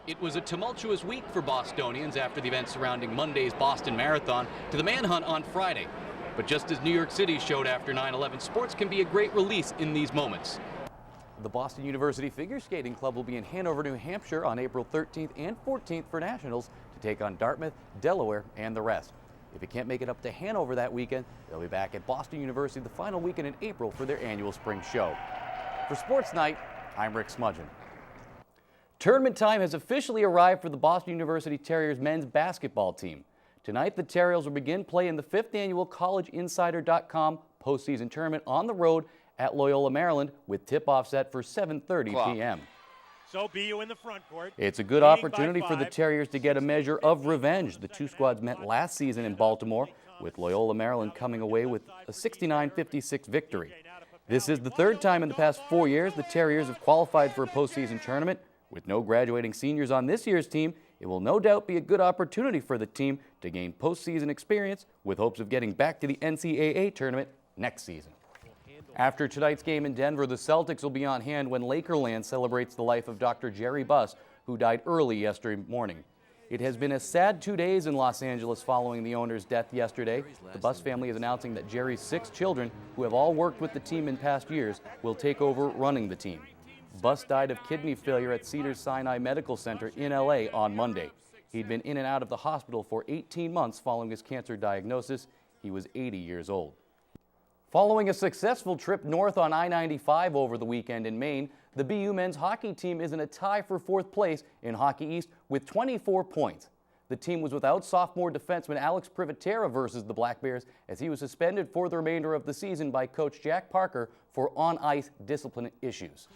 It was a tumultuous week for Bostonians after the events surrounding Monday's Boston Marathon to the manhunt on Friday. But just as New York City showed after 9/11, sports can be a great release in these moments. The Boston University Figure Skating Club will be in Hanover, New Hampshire on April 13th and 14th for nationals to take on Dartmouth, Delaware, and the rest. If you can't make it up to Hanover that weekend, they'll be back at Boston University the final weekend in April for their annual spring show. For Sports Night, I'm Rick Zmudzien. Tournament time has officially arrived for the Boston University Terriers men's basketball team. Tonight, the Terriers will begin play in the 5th annual CollegeInsider.com postseason tournament on the road at Loyola, Maryland, with tip-off set for 7:30 p.m. So BU in the front court. It's a good opportunity for the Terriers to get a measure of revenge. The two squads met last season in Baltimore, with Loyola, Maryland coming away with a 69-56 victory. This is the third time in the past 4 years the Terriers have qualified for a postseason tournament. With no graduating seniors on this year's team, it will no doubt be a good opportunity for the team to gain postseason experience with hopes of getting back to the NCAA tournament next season. After tonight's game in Denver, the Celtics will be on hand when Lakerland celebrates the life of Dr. Jerry Buss, who died early yesterday morning. It has been a sad 2 days in Los Angeles following the owner's death yesterday. The Buss family is announcing that Jerry's 6 children, who have all worked with the team in past years, will take over running the team. Buss died of kidney failure at Cedars-Sinai Medical Center in LA on Monday. He'd been in and out of the hospital for 18 months following his cancer diagnosis. He was 80 years old. Following a successful trip north on I-95 over the weekend in Maine, the BU men's hockey team is in a tie for 4th place in Hockey East with 24 points. The team was without sophomore defenseman Alex Privatera versus the Black Bears, as he was suspended for the remainder of the season by coach Jack Parker for on-ice discipline issues.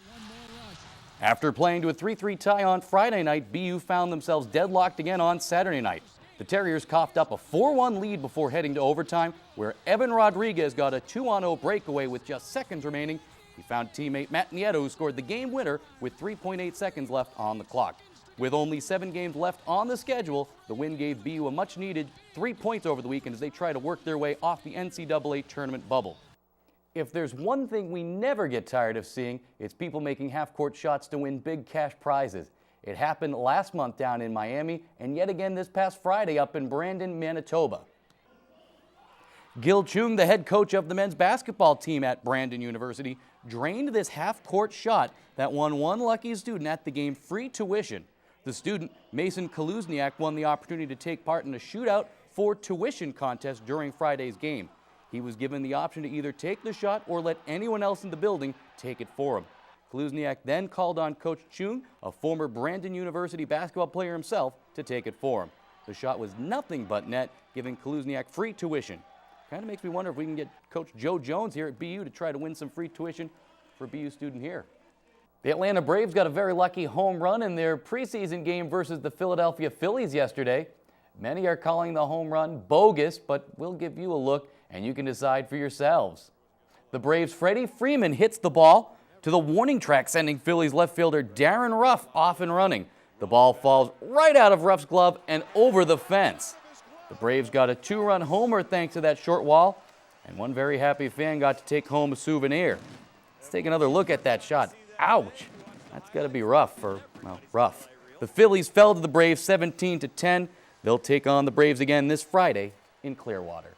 After playing to a 3-3 tie on Friday night, BU found themselves deadlocked again on Saturday night. The Terriers coughed up a 4-1 lead before heading to overtime, where Evan Rodriguez got a 2-on-0 breakaway with just seconds remaining. He found teammate Matt Nieto, who scored the game winner with 3.8 seconds left on the clock. With only 7 games left on the schedule, the win gave BU a much-needed 3 points over the weekend as they try to work their way off the NCAA tournament bubble. If there's one thing we never get tired of seeing, it's people making half-court shots to win big cash prizes. It happened last month down in Miami, and yet again this past Friday up in Brandon, Manitoba. Gil Chung, the head coach of the men's basketball team at Brandon University, drained this half-court shot that won one lucky student at the game free tuition. The student, Mason Kaluzniak, won the opportunity to take part in a shootout for tuition contest during Friday's game. He was given the option to either take the shot or let anyone else in the building take it for him. Kaluzniak then called on Coach Chung, a former Brandon University basketball player himself, to take it for him. The shot was nothing but net, giving Kaluzniak free tuition. Kind of makes me wonder if we can get Coach Joe Jones here at BU to try to win some free tuition for a BU student here. The Atlanta Braves got a very lucky home run in their preseason game versus the Philadelphia Phillies yesterday. Many are calling the home run bogus, but we'll give you a look and you can decide for yourselves. The Braves' Freddie Freeman hits the ball to the warning track, sending Phillies left fielder Darren Ruff off and running. The ball falls right out of Ruff's glove and over the fence. The Braves got a 2-run homer thanks to that short wall, and one very happy fan got to take home a souvenir. Let's take another look at that shot. Ouch! That's got to be rough for, well, Ruff. The Phillies fell to the Braves 17-10. They'll take on the Braves again this Friday in Clearwater.